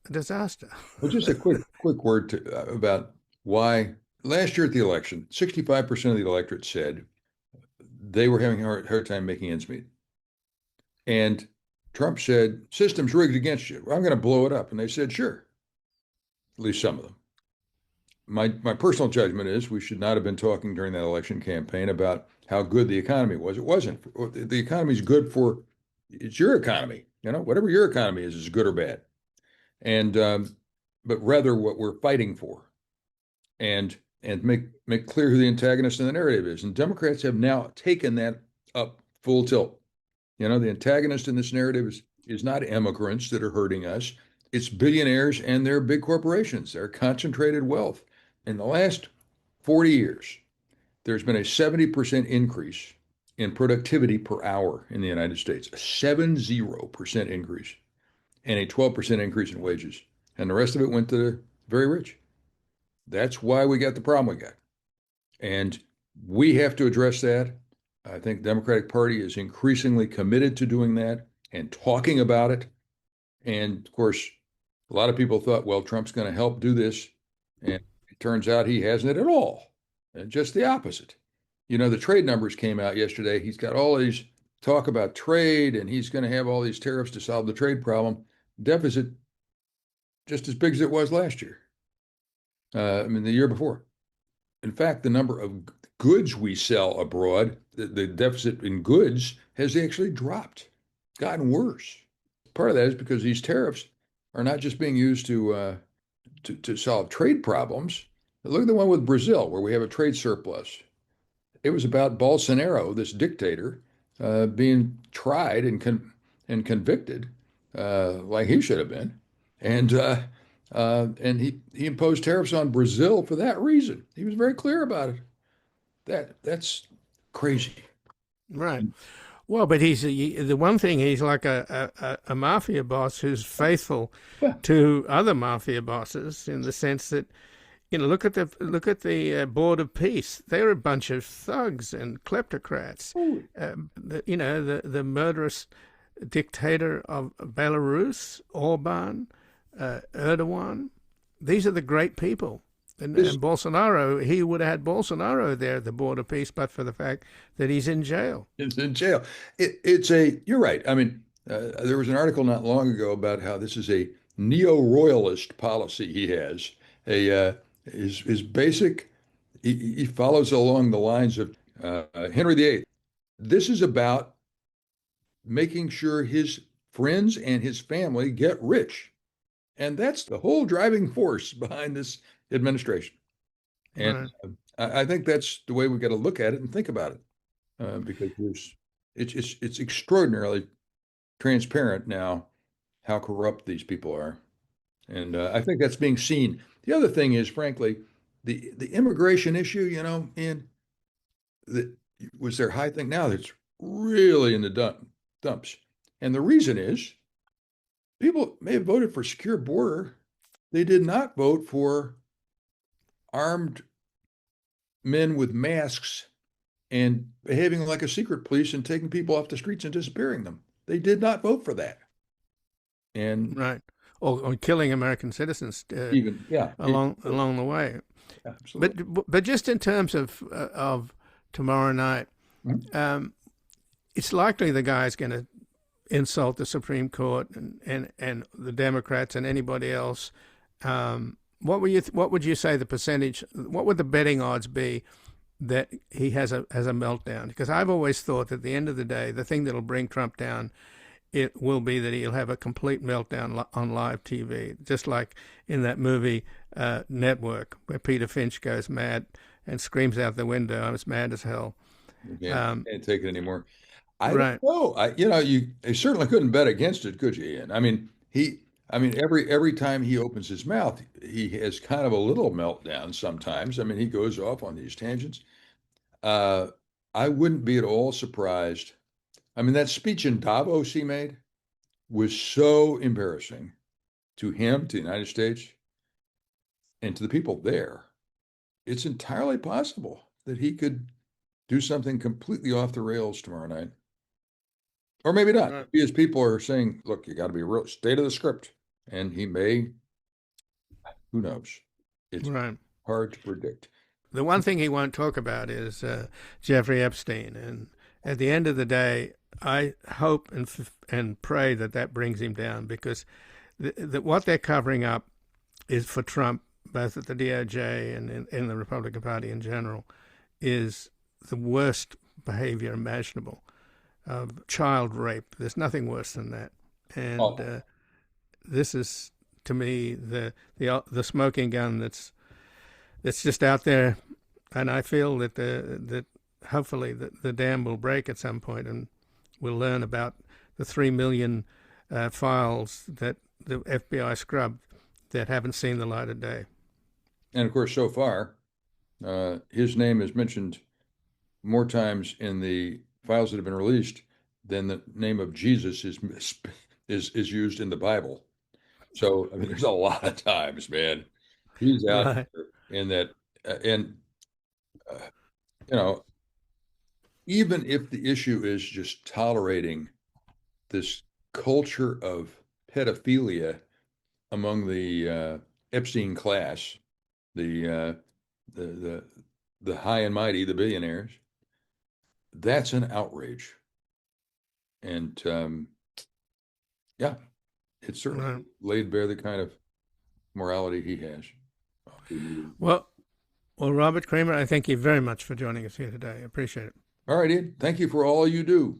disaster. Well, just a quick word about why last year at the election, 65% of the electorate said they were having a hard time making ends meet. And Trump said, system's rigged against you. Well, I'm going to blow it up. And they said, sure. At least some of them. My personal judgment is we should not have been talking during that election campaign about how good the economy was. It wasn't. The economy is good it's your economy. Whatever your economy is good or bad. And but rather what we're fighting for, and make clear who the antagonist in the narrative is. And Democrats have now taken that up full tilt. The antagonist in this narrative is not immigrants that are hurting us. It's billionaires and their big corporations, their concentrated wealth. In the last 40 years, there's been a 70% increase in productivity per hour in the United States, a 70% increase, and a 12% increase in wages. And the rest of it went to the very rich. That's why we got the problem we got. And we have to address that. I think the Democratic Party is increasingly committed to doing that and talking about it. And of course, a lot of people thought, well, Trump's going to help do this. And it turns out he hasn't at all. Just the opposite. The trade numbers came out yesterday. He's got all these talk about trade and he's going to have all these tariffs to solve the trade problem. Deficit just as big as it was last year. The year before. In fact, the number of goods we sell abroad, the deficit in goods has actually dropped, gotten worse. Part of that is because these tariffs are not just being used to solve trade problems. Look at the one with Brazil, where we have a trade surplus. It was about Bolsonaro, this dictator, being tried and convicted, like he should have been, and he imposed tariffs on Brazil for that reason. He was very clear about it. That's crazy. Right. Well, but the one thing, he's like a mafia boss who's faithful to other mafia bosses, in the sense that, look at the Board of Peace. They're a bunch of thugs and kleptocrats. The murderous dictator of Belarus, Orban, Erdogan. These are the great people. And Bolsonaro, he would have had Bolsonaro there at the Board of Peace, but for the fact that he's in jail. It's in jail. You're right. There was an article not long ago about how this is a neo-royalist policy he has. His basic, he follows along the lines of Henry VIII. This is about making sure his friends and his family get rich. And that's the whole driving force behind this administration. And I think that's the way we got to look at it and think about it, because it's extraordinarily transparent now how corrupt these people are. And I think that's being seen. The other thing is, frankly, the immigration issue, and was their high thing. Now that's really in the dumps. And the reason is people may have voted for secure border. They did not vote for armed men with masks and behaving like a secret police and taking people off the streets and disappearing them. They did not vote for that. And right. Or killing American citizens along the way. Absolutely. But just in terms of tomorrow night, it's likely the guy's going to insult the Supreme Court and the Democrats and anybody else. What would you say the percentage? What would the betting odds be that he has a meltdown? Because I've always thought that at the end of the day, the thing that'll bring Trump down, it will be that he'll have a complete meltdown on live TV, just like in that movie Network, where Peter Finch goes mad and screams out the window, "I was mad as hell." Can't take it anymore. I don't know. You certainly couldn't bet against it, could you, Ian? Every time he opens his mouth, he has kind of a little meltdown sometimes. He goes off on these tangents. I wouldn't be at all surprised. That speech in Davos he made was so embarrassing to him, to the United States, and to the people there. It's entirely possible that he could do something completely off the rails tomorrow night. Or maybe not. Right. Because people are saying, look, you got to be real, stay to the script. And he may, who knows? It's hard to predict. The one thing he won't talk about is Jeffrey Epstein. And at the end of the day, I hope and pray that brings him down, because what they're covering up is for Trump, both at the DOJ and in the Republican Party in general, is the worst behavior imaginable. Of child rape. There's nothing worse than that. And this is, to me, the smoking gun that's just out there. And I feel that hopefully the dam will break at some point, and we'll learn about the 3 million files that the FBI scrubbed that haven't seen the light of day. And of course, so far, his name is mentioned more times in the files that have been released than the name of Jesus is used in the Bible. So there's a lot of times, man, he's out there in that, even if the issue is just tolerating this culture of pedophilia among the Epstein class, the high and mighty, the billionaires, that's an outrage. And yeah, it certainly laid bare the kind of morality he has. Well, Robert Creamer, I thank you very much for joining us here today. I appreciate it. All right, Ed. Thank you for all you do.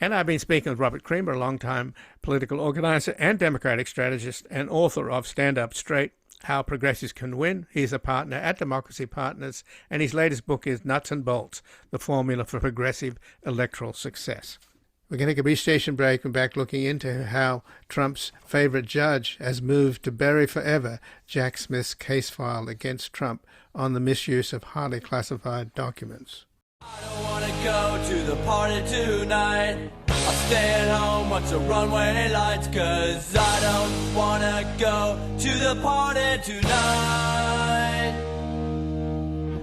And I've been speaking with Robert Creamer, a longtime political organizer and Democratic strategist and author of Stand Up Straight, How Progressives Can Win. He's a partner at Democracy Partners, and his latest book is Nuts and Bolts, The Formula for Progressive Electoral Success. We're going to take a brief station break and back looking into how Trump's favorite judge has moved to bury forever Jack Smith's case filed against Trump on the misuse of highly classified documents. I don't want to go to the party tonight. I'll stay at home, watch the runway lights, 'cause I don't want to go to the party tonight.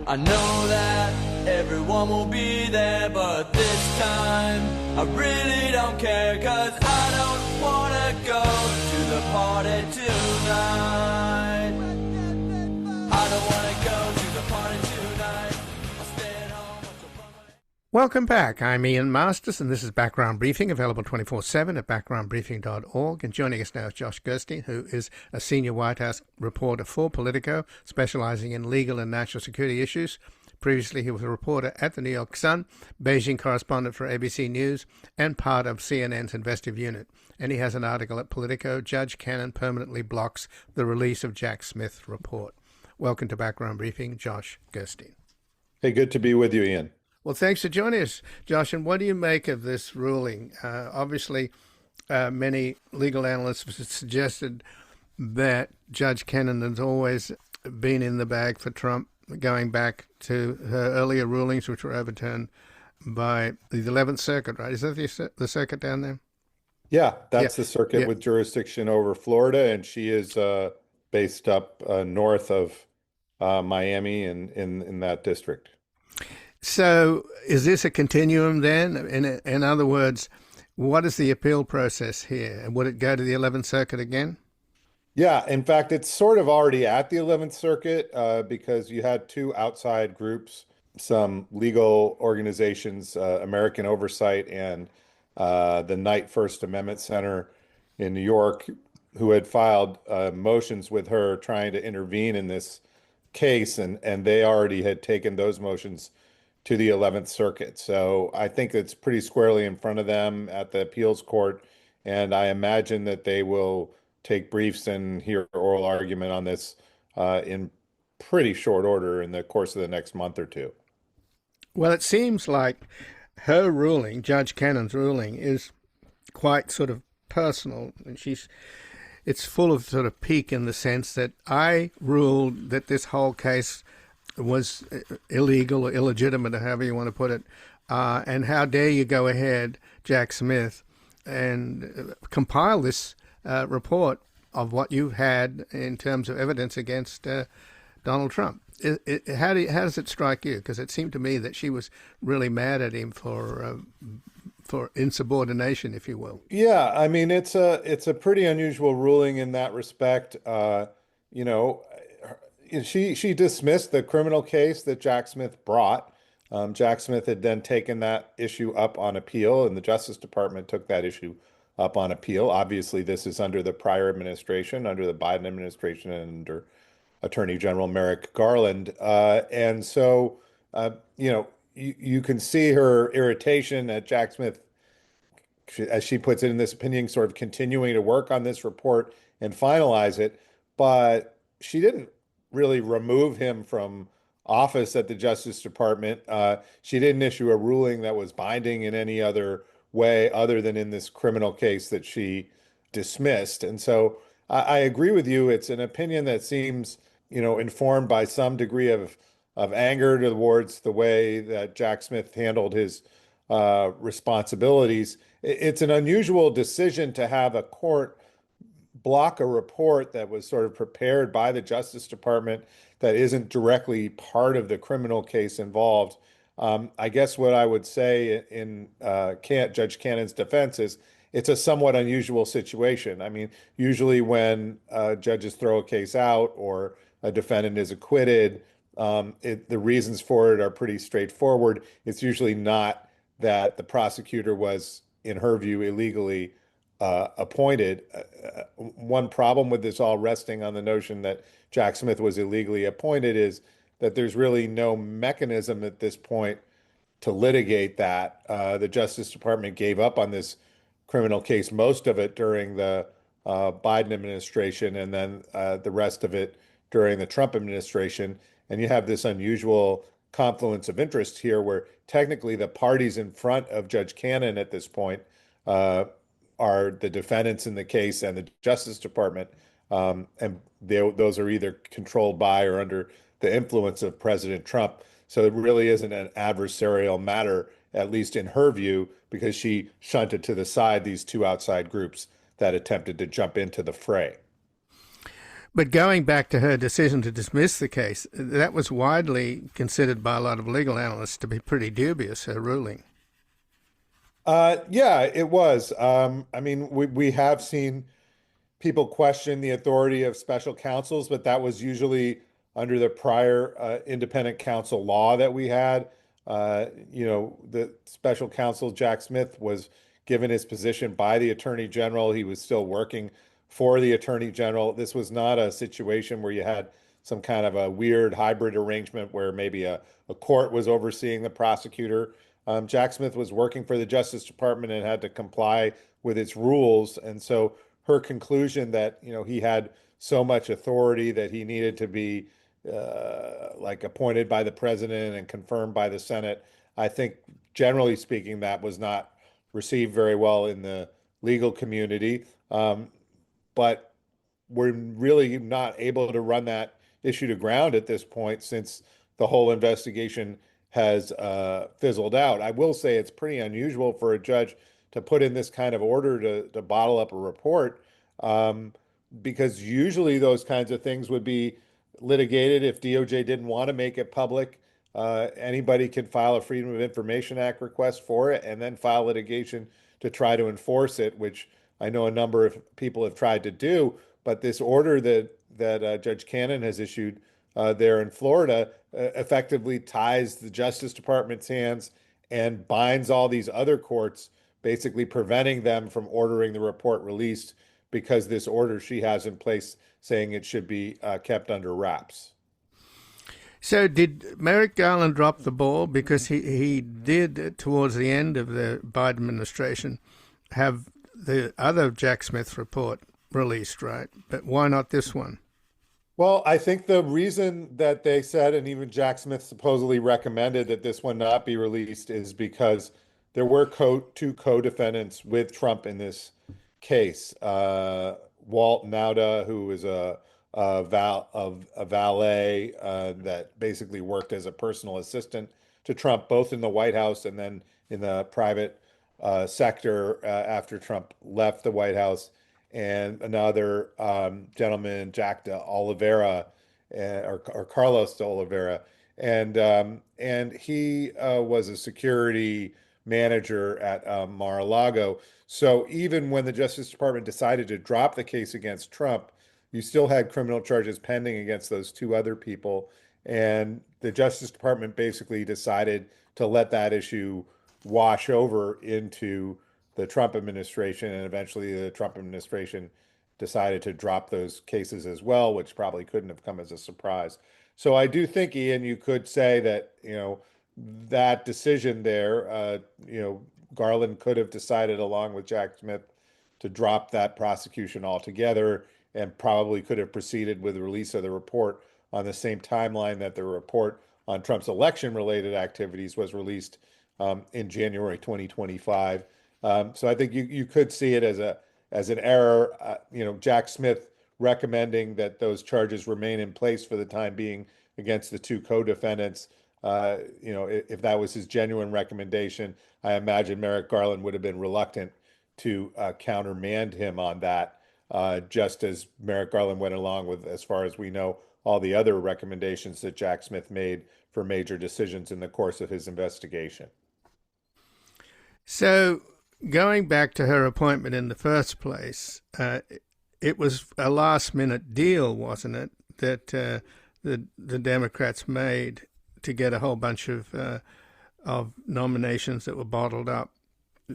I know that everyone will be there, but this time I really don't care, 'cause I don't want to go to the party tonight. I don't want to go to the party tonight. I'll stay at home, watch the runway. Welcome back. I'm Ian Masters, and this is Background Briefing, available 24/7 at backgroundbriefing.org. And joining us now is Josh Gerstein, who is a senior White House reporter for Politico, specializing in legal and national security issues. Previously, he was a reporter at the New York Sun, Beijing correspondent for ABC News, and part of CNN's investigative unit. And he has an article at Politico, Judge Cannon Permanently Blocks the Release of Jack Smith Report. Welcome to Background Briefing, Josh Gerstein. Hey, good to be with you, Ian. Well, thanks for joining us, Josh. And what do you make of this ruling? Obviously, many legal analysts have suggested that Judge Cannon has always been in the bag for Trump, going back to her earlier rulings, which were overturned by the 11th Circuit, right? Is that the circuit down there? Yeah, that's the circuit with jurisdiction over Florida, and she is based up north of Miami in that district. So is this a continuum then? In other words, what is the appeal process here? And would it go to the 11th Circuit again? Yeah, in fact, it's sort of already at the 11th Circuit because you had two outside groups, some legal organizations, American Oversight and the Knight First Amendment Center in New York, who had filed motions with her trying to intervene in this case, and they already had taken those motions to the 11th Circuit. So I think it's pretty squarely in front of them at the appeals court, and I imagine that they will take briefs and hear oral argument on this in pretty short order in the course of the next month or two. Well, it seems like her ruling, Judge Cannon's ruling, is quite sort of personal, and it's full of sort of pique in the sense that I ruled that this whole case was illegal or illegitimate, or however you want to put it, and how dare you go ahead, Jack Smith, and compile this report of what you've had in terms of evidence against Donald Trump. How does it strike you? Because it seemed to me that she was really mad at him for insubordination, if you will. Yeah, I mean it's a pretty unusual ruling in that respect. You know, she dismissed the criminal case that Jack Smith brought. Jack Smith had then taken that issue up on appeal, and the Justice Department took that issue up on appeal. Obviously, this is under the prior administration, under the Biden administration, and under Attorney General Merrick Garland. And so, you know, you can see her irritation at Jack Smith, as she puts it in this opinion, sort of continuing to work on this report and finalize it. But she didn't really remove him from office at the Justice Department. She didn't issue a ruling that was binding in any other way other than in this criminal case that she dismissed. And so I agree with you. It's an opinion that seems, you know, informed by some degree of anger towards the way that Jack Smith handled his responsibilities. It's an unusual decision to have a court block a report that was sort of prepared by the Justice Department that isn't directly part of the criminal case involved. I guess what I would say in Judge Cannon's defense is, it's a somewhat unusual situation. I mean, usually when judges throw a case out or a defendant is acquitted, the reasons for it are pretty straightforward. It's usually not that the prosecutor was, in her view, illegally appointed. One problem with this all resting on the notion that Jack Smith was illegally appointed is that there's really no mechanism at this point to litigate that. The Justice Department gave up on this criminal case, most of it during the Biden administration, and then the rest of it during the Trump administration. And you have this unusual confluence of interest here where technically the parties in front of Judge Cannon at this point are the defendants in the case and the Justice Department. And those are either controlled by or under the influence of President Trump. So it really isn't an adversarial matter, at least in her view, because she shunted to the side these two outside groups that attempted to jump into the fray. But going back to her decision to dismiss the case, that was widely considered by a lot of legal analysts to be pretty dubious, her ruling. Yeah, it was. I mean, we have seen people question the authority of special counsels, but that was usually under the prior independent counsel law that we had. The special counsel, Jack Smith, was given his position by the Attorney General. He was still working for the Attorney General. This was not a situation where you had some kind of a weird hybrid arrangement where maybe a court was overseeing the prosecutor. Jack Smith was working for the Justice Department and had to comply with its rules. And so her conclusion that, he had so much authority that he needed to be appointed by the president and confirmed by the Senate, I think generally speaking, that was not received very well in the legal community. But we're really not able to run that issue to ground at this point since the whole investigation has fizzled out. I will say it's pretty unusual for a judge to put in this kind of order to bottle up a report, because usually those kinds of things would be litigated if DOJ didn't want to make it public. Anybody can file a Freedom of Information Act request for it and then file litigation to try to enforce it, which I know a number of people have tried to do. But this order that Judge Cannon has issued there in Florida effectively ties the Justice Department's hands and binds all these other courts, basically preventing them from ordering the report released because this order she has in place saying it should be kept under wraps. So did Merrick Garland drop the ball? Because he did, towards the end of the Biden administration, have the other Jack Smith report released, right? But why not this one? Well, I think the reason that they said, and even Jack Smith supposedly recommended that this one not be released, is because there were two co-defendants with Trump in this case. Walt Nauta, who is a valet that basically worked as a personal assistant to Trump, both in the White House and then in the private sector after Trump left the White House, and another gentleman, Jack de Oliveira, or Carlos de Oliveira, and he was a security manager at Mar-a-Lago. So even when the Justice Department decided to drop the case against Trump, you still had criminal charges pending against those two other people. And the Justice Department basically decided to let that issue wash over into the Trump administration. And eventually the Trump administration decided to drop those cases as well, which probably couldn't have come as a surprise. So I do think, Ian, you could say that, that decision there, Garland could have decided along with Jack Smith to drop that prosecution altogether and probably could have proceeded with the release of the report on the same timeline that the report on Trump's election-related activities was released in January 2025. So I think you could see it as an error. Jack Smith recommending that those charges remain in place for the time being against the two co-defendants. If that was his genuine recommendation, I imagine Merrick Garland would have been reluctant to countermand him on that, just as Merrick Garland went along with, as far as we know, all the other recommendations that Jack Smith made for major decisions in the course of his investigation. So going back to her appointment in the first place, it was a last-minute deal, wasn't it, that the Democrats made to get a whole bunch of nominations that were bottled up.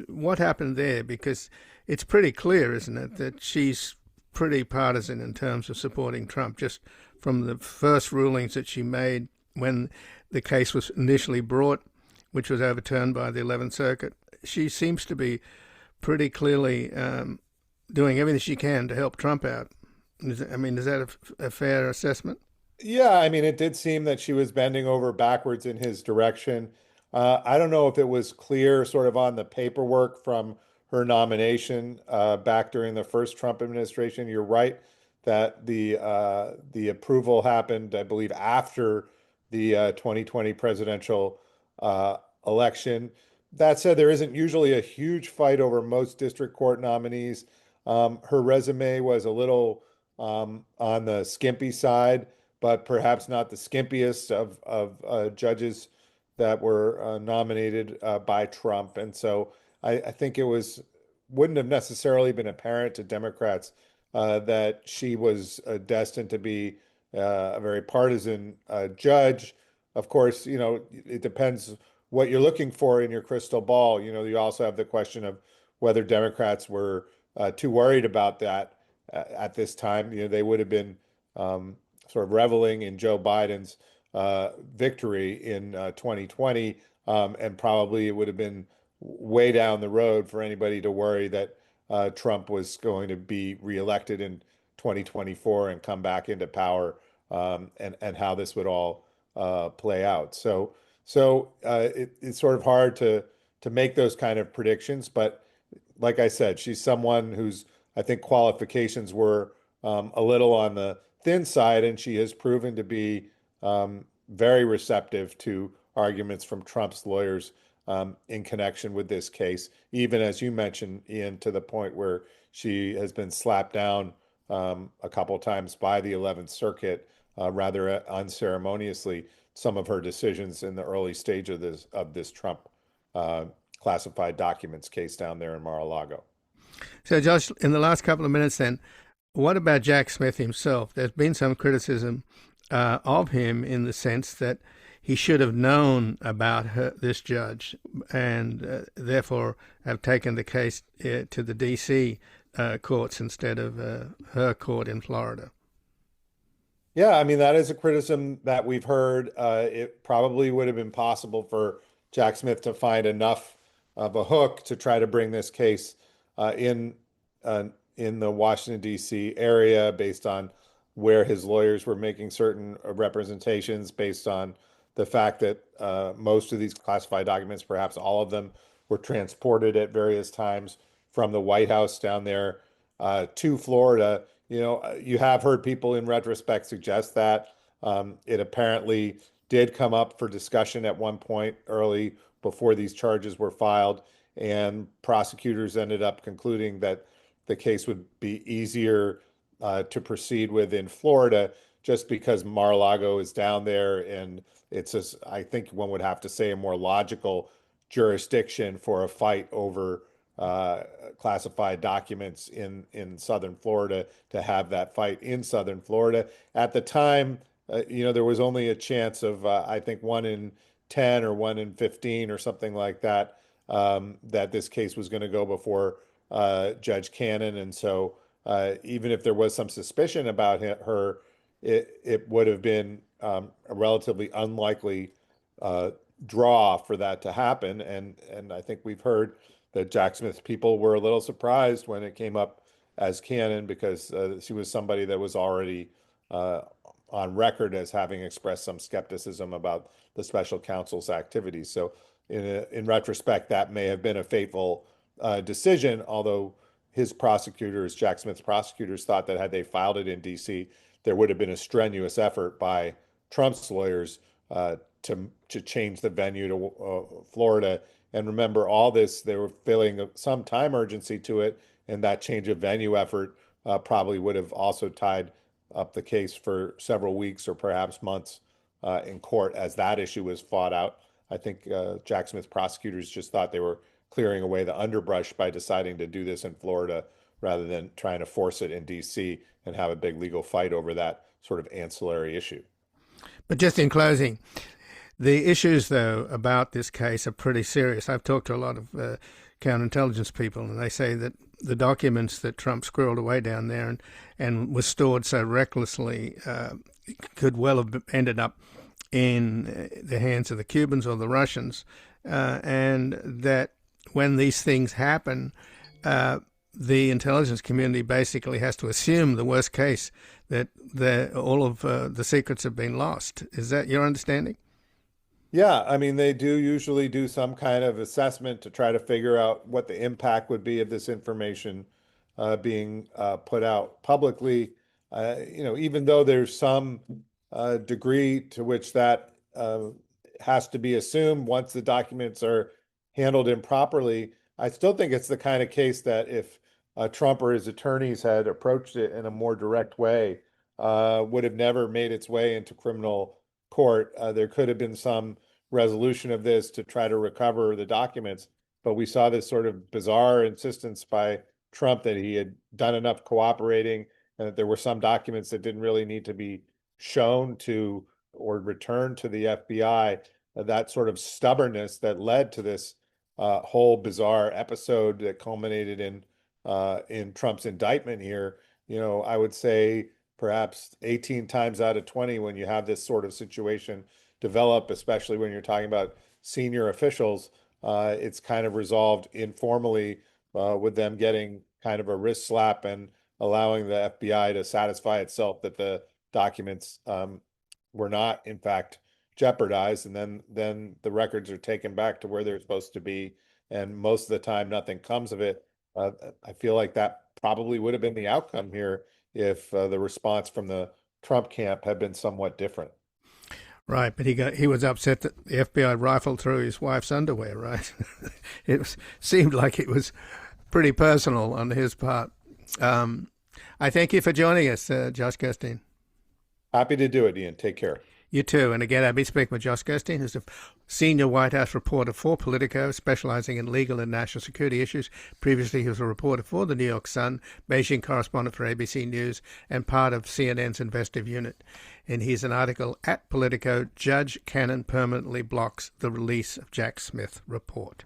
What happened there? Because it's pretty clear, isn't it, that she's pretty partisan in terms of supporting Trump, just from the first rulings that she made when the case was initially brought, which was overturned by the 11th Circuit. She seems to be pretty clearly doing everything she can to help Trump out. Is that a fair assessment? Yeah, I mean, it did seem that she was bending over backwards in his direction. I don't know if it was clear sort of on the paperwork from her nomination back during the first Trump administration. You're right that the approval happened, I believe, after the 2020 presidential election. That said, there isn't usually a huge fight over most district court nominees. Her resume was a little on the skimpy side, but perhaps not the skimpiest of judges that were nominated by Trump. And so I think it wouldn't have necessarily been apparent to Democrats that she was destined to be a very partisan judge. Of course, it depends what you're looking for in your crystal ball. You also have the question of whether Democrats were too worried about that at this time. They would have been sort of reveling in Joe Biden's victory in 2020, and probably it would have been way down the road for anybody to worry that Trump was going to be reelected in 2024 and come back into power, and how this would all play out. So it's sort of hard to make those kind of predictions. But like I said, she's someone whose, I think, qualifications were a little on the thin side, and she has proven to be very receptive to arguments from Trump's lawyers in connection with this case, even as you mentioned, Ian, to the point where she has been slapped down a couple of times by the 11th Circuit rather unceremoniously. Some of her decisions in the early stage of this Trump classified documents case down there in Mar-a-Lago. So, Josh, in the last couple of minutes then, what about Jack Smith himself? There's been some criticism of him in the sense that he should have known about this judge and therefore have taken the case to the D.C. Courts instead of her court in Florida. Yeah, I mean, that is a criticism that we've heard. It probably would have been possible for Jack Smith to find enough of a hook to try to bring this case in the Washington, D.C. area based on where his lawyers were making certain representations, based on the fact that most of these classified documents, perhaps all of them, were transported at various times from the White House down there to Florida. You have heard people in retrospect suggest that it apparently did come up for discussion at one point early before these charges were filed, and prosecutors ended up concluding that the case would be easier to proceed with in Florida just because Mar-a-Lago is down there, and I think one would have to say, a more logical jurisdiction for a fight over classified documents in Southern Florida, to have that fight in Southern Florida. At the time, there was only a chance of, I think, 1 in 10 or 1 in 15 or something like that, that this case was going to go before Judge Cannon. And so even if there was some suspicion about her, it would have been a relatively unlikely draw for that to happen. And I think we've heard that Jack Smith's people were a little surprised when it came up as canon, because she was somebody that was already on record as having expressed some skepticism about the special counsel's activities. So in retrospect, that may have been a fateful decision, although Jack Smith's prosecutors, thought that had they filed it in D.C., there would have been a strenuous effort by Trump's lawyers to change the venue to Florida. And remember, all this, they were feeling some time urgency to it, and that change of venue effort probably would have also tied up the case for several weeks or perhaps months in court as that issue was fought out. I think Jack Smith prosecutors just thought they were clearing away the underbrush by deciding to do this in Florida rather than trying to force it in DC and have a big legal fight over that sort of ancillary issue. But just in closing, the issues, though, about this case are pretty serious. I've talked to a lot of counterintelligence people, and they say that the documents that Trump squirreled away down there and was stored so recklessly could well have ended up in the hands of the Cubans or the Russians, and that when these things happen, the intelligence community basically has to assume the worst case, that all of the secrets have been lost. Is that your understanding? Yeah, I mean, they do usually do some kind of assessment to try to figure out what the impact would be of this information being put out publicly. Even though there's some degree to which that has to be assumed once the documents are handled improperly, I still think it's the kind of case that if Trump or his attorneys had approached it in a more direct way, would have never made its way into criminal court. There could have been some resolution of this to try to recover the documents, but we saw this sort of bizarre insistence by Trump that he had done enough cooperating and that there were some documents that didn't really need to be shown to or returned to the FBI. That sort of stubbornness that led to this whole bizarre episode that culminated in Trump's indictment here. I would say perhaps 18 times out of 20 when you have this sort of situation develop, especially when you're talking about senior officials, it's kind of resolved informally with them getting kind of a wrist slap and allowing the FBI to satisfy itself that the documents were not, in fact, jeopardized. And then the records are taken back to where they're supposed to be. And most of the time, nothing comes of it. I feel like that probably would have been the outcome here if the response from the Trump camp had been somewhat different. Right, but he was upset that the FBI rifled through his wife's underwear, right? Seemed like it was pretty personal on his part. I thank you for joining us, Josh Gerstein. Happy to do it, Ian. Take care. You too. And again, I've been speaking with Josh Gerstein, who's a senior White House reporter for Politico, specializing in legal and national security issues. Previously, he was a reporter for the New York Sun, Beijing correspondent for ABC News, and part of CNN's investigative unit. In his an article at Politico, Judge Cannon permanently blocks the release of Jack Smith report.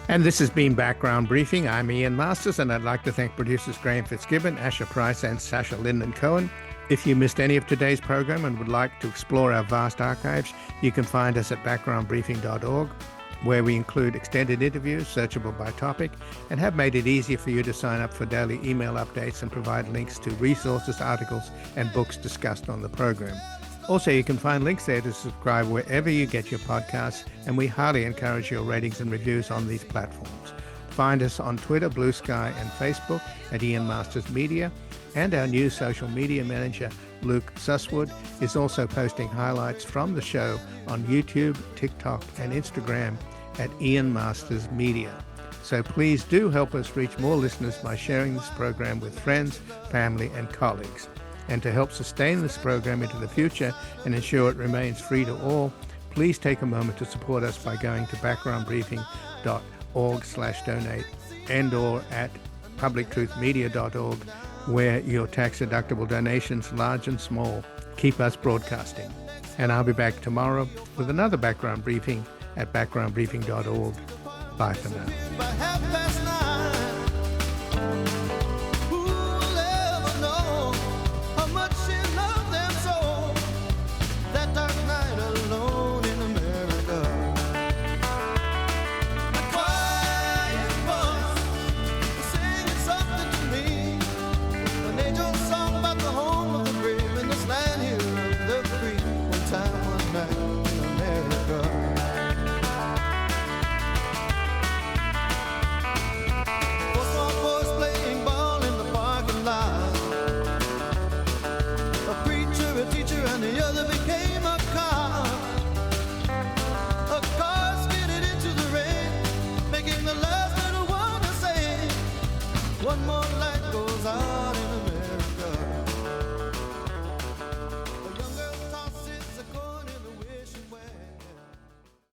And this has been Background Briefing. I'm Ian Masters, and I'd like to thank producers Graham Fitzgibbon, Asher Price, and Sasha Linden-Cohen. If you missed any of today's program and would like to explore our vast archives, you can find us at backgroundbriefing.org, where we include extended interviews, searchable by topic, and have made it easier for you to sign up for daily email updates and provide links to resources, articles, and books discussed on the program. Also, you can find links there to subscribe wherever you get your podcasts, and we highly encourage your ratings and reviews on these platforms. Find us on Twitter, Blue Sky, and Facebook at Ian Masters Media, and our new social media manager, Luke Susswood, is also posting highlights from the show on YouTube, TikTok, and Instagram at Ian Masters Media. So please do help us reach more listeners by sharing this program with friends, family, and colleagues. And to help sustain this program into the future and ensure it remains free to all, please take a moment to support us by going to backgroundbriefing.org/donate and/or at publictruthmedia.org, where your tax-deductible donations, large and small, keep us broadcasting. And I'll be back tomorrow with another Background Briefing at backgroundbriefing.org. Bye for now.